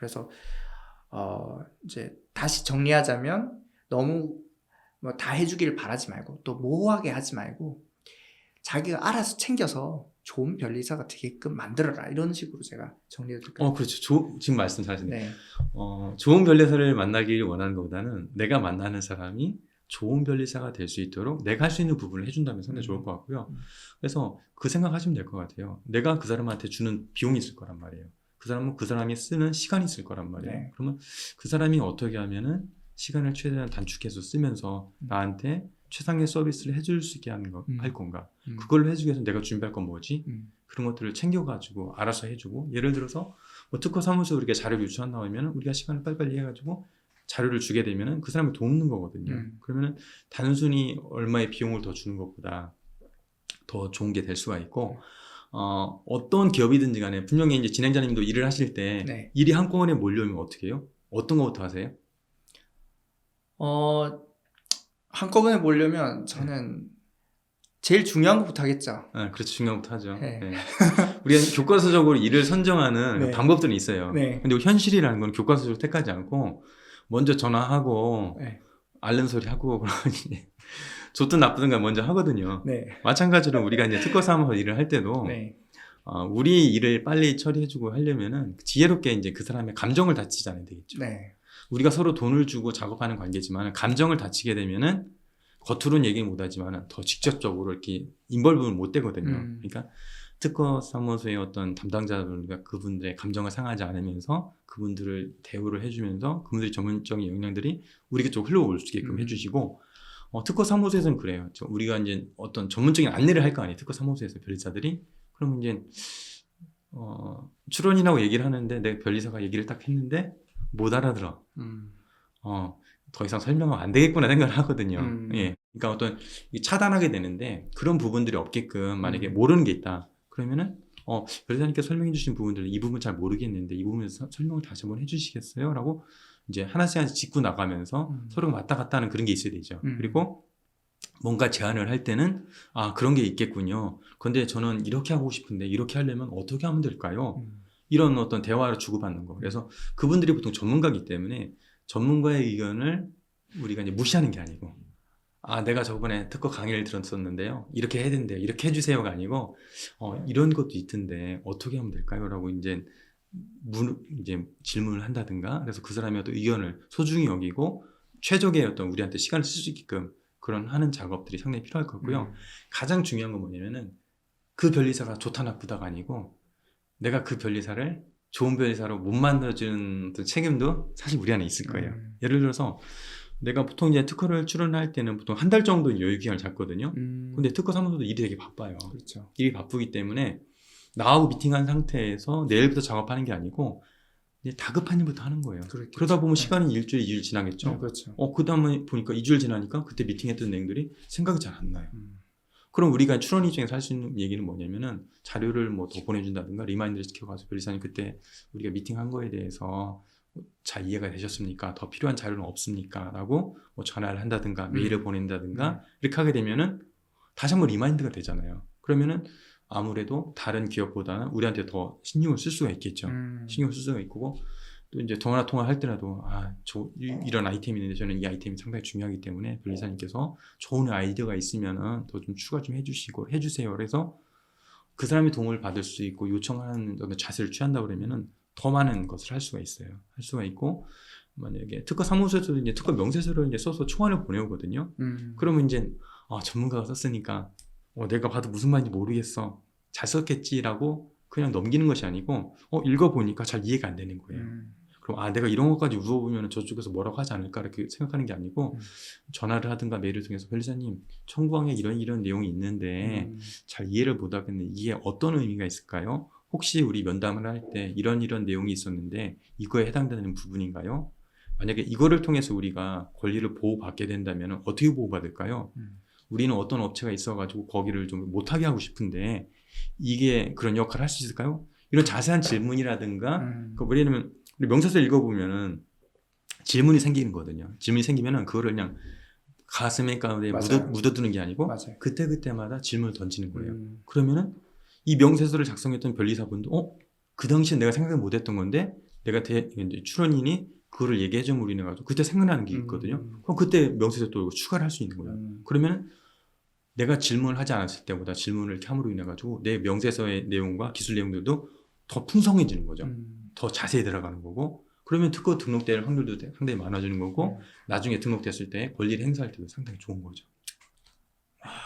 그래서 이제 다시 정리하자면 너무 뭐 다 해주길 바라지 말고 또 모호하게 하지 말고 자기가 알아서 챙겨서 좋은 변리사가 되게끔 만들어라, 이런 식으로 제가 정리해 드릴까요? 그렇죠. 지금 말씀 잘하시네요. 네. 좋은 변리사를 만나기를 원하는 것보다는 내가 만나는 사람이 좋은 변리사가 될 수 있도록 내가 할 수 있는 부분을 해준다면 상당히 좋을 것 같고요. 그래서 그 생각하시면 될 것 같아요. 내가 그 사람한테 주는 비용이 있을 거란 말이에요. 그 사람은 그 사람이 쓰는 시간이 있을 거란 말이에요. 네. 그러면 그 사람이 어떻게 하면은 시간을 최대한 단축해서 쓰면서 나한테 최상의 서비스를 해줄 수 있게 할 건가. 그걸 해주기 위해서 내가 준비할 건 뭐지? 그런 것들을 챙겨가지고 알아서 해주고, 예를 들어서 뭐 특허 사무소 우리가 자료를 요청한다 하면 우리가 시간을 빨리빨리 해가지고 자료를 주게 되면은 그 사람을 돕는 거거든요. 그러면은 단순히 얼마의 비용을 더 주는 것보다 더 좋은 게 될 수가 있고, 어떤 기업이든지 간에 분명히 이제 진행자님도 일을 하실 때 네. 일이 한꺼번에 몰려오면 어떻게 해요? 어떤 것부터 하세요? 한꺼번에 보려면 저는 제일 중요한 것부터 하겠죠. 그렇죠. 중요한 것부터 하죠. 네. 네. 우리가 교과서적으로 일을 선정하는 네. 방법들은 있어요. 네. 근데 현실이라는 건 교과서적으로 택하지 않고 먼저 전화하고 네. 앓는 소리 하고 그러니 좋든 나쁘든 간 먼저 하거든요. 네. 마찬가지로 우리가 이제 특허 사무소 일을 할 때도 네. 우리 일을 빨리 처리해주고 하려면은 지혜롭게 이제 그 사람의 감정을 다치지 않아야 되겠죠. 네. 우리가 서로 돈을 주고 작업하는 관계지만 감정을 다치게 되면은 겉으로는 얘기 못하지만 더 직접적으로 이렇게 인벌브는 못 되거든요. 그러니까 특허 사무소의 어떤 담당자들과 그분들의 감정을 상하지 않으면서 그분들을 대우를 해주면서 그분들의 전문적인 역량들이 우리 쪽으로 흘러올 수 있게끔 해주시고, 특허 사무소에서는 그래요. 우리가 이제 어떤 전문적인 안내를 할 거 아니에요. 특허 사무소에서 변리사들이. 그러면 이제 출원이라고 얘기를 하는데 내 변리사가 얘기를 딱 했는데 못 알아들어. 더 이상 설명하면 안 되겠구나 생각을 하거든요. 예. 그러니까 어떤 차단하게 되는데 그런 부분들이 없게끔 만약에 모르는 게 있다. 그러면은 변리사님께서 설명해 주신 부분들 이 부분 잘 모르겠는데 이 부분에서 설명을 다시 한번 해주시겠어요? 라고 이제 하나씩 하나씩 짚고 나가면서 서로가 왔다 갔다 하는 그런 게 있어야 되죠. 그리고 뭔가 제안을 할 때는 그런 게 있겠군요. 근데 저는 이렇게 하고 싶은데 이렇게 하려면 어떻게 하면 될까요? 이런 어떤 대화를 주고받는 거. 그래서 그분들이 보통 전문가이기 때문에 전문가의 의견을 우리가 이제 무시하는 게 아니고, 내가 저번에 특허 강의를 들었었는데요. 이렇게 해야 된대요. 이렇게 해주세요가 아니고, 이런 것도 있던데 어떻게 하면 될까요? 라고 이제 질문을 한다든가, 그래서 그 사람의 어떤 의견을 소중히 여기고, 최적의 어떤 우리한테 시간을 쓸 수 있게끔 그런 하는 작업들이 상당히 필요할 것 같고요. 가장 중요한 건 뭐냐면은 그 변리사가 좋다 나쁘다가 아니고, 내가 그 변리사를 좋은 변리사로 못 만들어주는 책임도 사실 우리 안에 있을 거예요. 예를 들어서 내가 보통 이제 특허를 출원할 때는 보통 한 달 정도 여유 기간을 잡거든요. 근데 특허 사무소도 일이 되게 바빠요. 그렇죠. 일이 바쁘기 때문에 나하고 미팅한 상태에서 내일부터 작업하는 게 아니고 이제 다급한 일부터 하는 거예요. 그렇겠죠. 그러다 보면 시간이 일주일, 2주 지나겠죠. 네, 그렇죠. 그 다음에 보니까 2주일 지나니까 그때 미팅했던 내용들이 생각이 잘 안 나요. 그럼 우리가 출원 일정에서 할 수 있는 얘기는 뭐냐면은 자료를 뭐 더 보내준다든가 리마인드를 시켜가지고 변리사님 그때 우리가 미팅한 거에 대해서 잘 이해가 되셨습니까? 더 필요한 자료는 없습니까? 라고 뭐 전화를 한다든가 메일을 보낸다든가 이렇게 하게 되면은 다시 한번 리마인드가 되잖아요. 그러면은 아무래도 다른 기업보다는 우리한테 더 신경을 쓸 수가 있겠죠. 신경을 쓸 수가 있고, 또 이제 전화 통화할 때라도 이런 아이템이 있는데 저는 이 아이템이 상당히 중요하기 때문에 변리사님께서 좋은 아이디어가 있으면은 더 좀 추가 좀 해주시고 해주세요. 그래서 그 사람이 도움을 받을 수 있고 요청하는 어떤 자세를 취한다 그러면은 더 많은 것을 할 수가 있어요. 할 수가 있고, 만약에 특허 사무소에서도 이제 특허 명세서를 이제 써서 초안을 보내오거든요. 그러면 이제 전문가가 썼으니까 내가 봐도 무슨 말인지 모르겠어. 잘 썼겠지라고 그냥 넘기는 것이 아니고 읽어보니까 잘 이해가 안 되는 거예요. 그럼 내가 이런 것까지 물어보면 저쪽에서 뭐라고 하지 않을까 이렇게 생각하는 게 아니고 전화를 하든가 메일을 통해서 변리사님 청구항에 이런 내용이 있는데 잘 이해를 못하겠네. 이게 어떤 의미가 있을까요? 혹시 우리 면담을 할 때 이런 내용이 있었는데 이거에 해당되는 부분인가요? 만약에 이거를 통해서 우리가 권리를 보호받게 된다면 어떻게 보호받을까요? 우리는 어떤 업체가 있어가지고 거기를 좀 못하게 하고 싶은데 이게 그런 역할을 할 수 있을까요? 이런 자세한 질문이라든가 왜냐면 우리 명세서를 읽어보면은 질문이 생기는 거거든요. 질문이 생기면은 그거를 그냥 가슴에 가운데 묻어두는 게 아니고 맞아요. 그때마다 질문을 던지는 거예요. 그러면은 이 명세서를 작성했던 변리사분도 그 당시에 내가 생각 못했던 건데 내가 이제 출원인이 그거를 얘기해줘 우리는 가지고 그때 생각나는 게 있거든요. 그럼 그때 명세서 또 추가를 할 수 있는 거예요. 그러면 내가 질문을 하지 않았을 때보다 질문을 이렇게 함으로 인해 가지고 내 명세서의 내용과 기술 내용들도 더 풍성해지는 거죠. 더 자세히 들어가는 거고, 그러면 특허 등록될 확률도 상당히 많아지는 거고, 나중에 등록됐을 때 권리를 행사할 때도 상당히 좋은 거죠.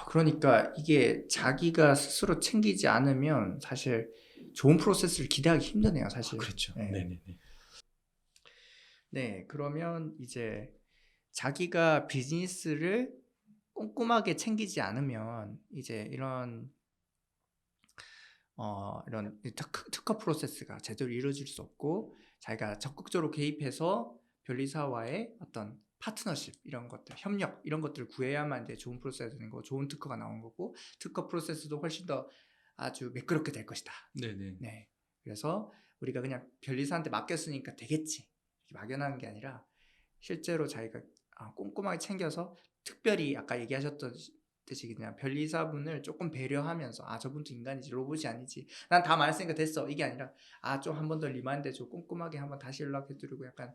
그러니까 이게 자기가 스스로 챙기지 않으면 사실 좋은 프로세스를 기대하기 힘드네요, 사실. 그렇죠. 네. 네네네. 네, 그러면 이제 자기가 비즈니스를 꼼꼼하게 챙기지 않으면 이제 이런 특허 프로세스가 제대로 이루어질 수 없고, 자기가 적극적으로 개입해서 변리사와의 어떤 파트너십 이런 것들, 협력 이런 것들을 구해야만 이제 좋은 프로세스가 되는 거고, 좋은 특허가 나온 거고, 특허 프로세스도 훨씬 더 아주 매끄럽게 될 것이다. 네네. 네, 그래서 우리가 그냥 변리사한테 맡겼으니까 되겠지 이렇게 막연한 게 아니라 실제로 자기가 꼼꼼하게 챙겨서, 특별히 아까 얘기하셨듯이 그냥 변리사분을 조금 배려하면서 저분도 인간이지 로봇이 아니지, 난 다 말했으니까 됐어, 이게 아니라 좀 한 번 더 리마인드 해줘, 꼼꼼하게 한번 다시 연락해드리고, 약간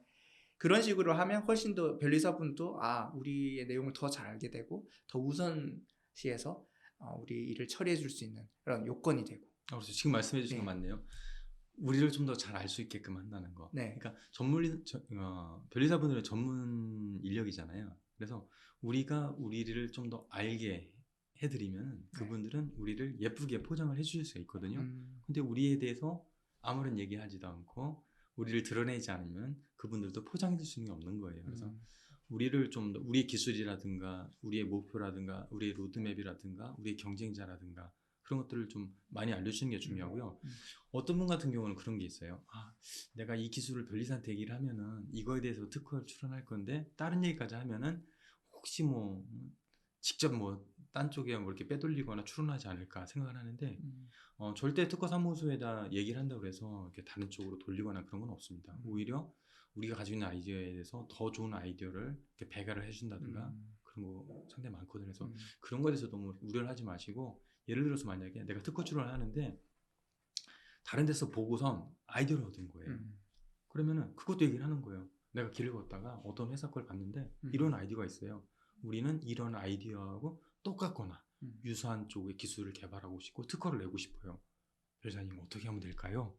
그런 식으로 하면 훨씬 더 변리사분도 우리의 내용을 더 잘 알게 되고, 더 우선시해서 우리 일을 처리해 줄 수 있는 그런 요건이 되고. 그래서 지금 말씀해 주신 네. 거 맞네요. 우리를 좀 더 잘 알 수 있게끔 한다는 거. 네. 그러니까 변리사분들은 전문 인력이잖아요. 그래서 우리가 우리를 좀 더 알게 해드리면 그분들은 우리를 예쁘게 포장을 해주실 수가 있거든요. 근데 우리에 대해서 아무런 얘기하지도 않고 우리를 드러내지 않으면 그분들도 포장해 줄 수는 없는 거예요. 그래서 우리를 좀 더, 우리의 기술이라든가 우리의 목표라든가 우리의 로드맵이라든가 우리의 경쟁자라든가 그런 것들을 좀 많이 알려주는 게 중요하고요. 어떤 분 같은 경우는 그런 게 있어요. 내가 이 기술을 변리사한테 얘기를 하면은 이거에 대해서 특허를 출원할 건데 다른 얘기까지 하면은 혹시 뭐 직접 뭐 딴 쪽에 뭐 이렇게 빼돌리거나 출원하지 않을까 생각을 하는데 절대 특허 사무소에다 얘기를 한다고 해서 이렇게 다른 쪽으로 돌리거나 그런 건 없습니다. 오히려 우리가 가지고 있는 아이디어에 대해서 더 좋은 아이디어를 이렇게 배가를 해준다든가 그런 거 상당히 많거든요. 그래서 그런 거에 대해서 너무 우려를 하지 마시고, 예를 들어서 만약에 내가 특허 출원을 하는데 다른 데서 보고선 아이디어를 얻은 거예요. 그러면은 그것도 얘기를 하는 거예요. 내가 길을 걷다가 어떤 회사 걸 봤는데 이런 아이디어가 있어요. 우리는 이런 아이디어하고 똑같거나 유사한 쪽의 기술을 개발하고 싶고 특허를 내고 싶어요. 변리사님 어떻게 하면 될까요?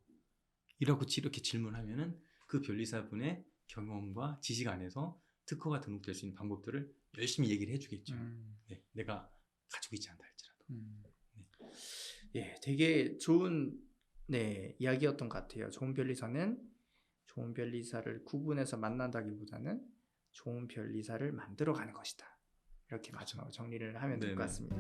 이렇게 질문하면은 그 변리사분의 경험과 지식 안에서 특허가 등록될 수 있는 방법들을 열심히 얘기를 해주겠죠. 네, 내가 가지고 있지 않다 할지라도. 예, 되게 좋은 이야기였던 것 같아요. 좋은 변리사는 좋은 변리사를 구분해서 만난다기보다는 좋은 변리사를 만들어가는 것이다. 이렇게 마지막으로 정리를 하면 될 것 같습니다.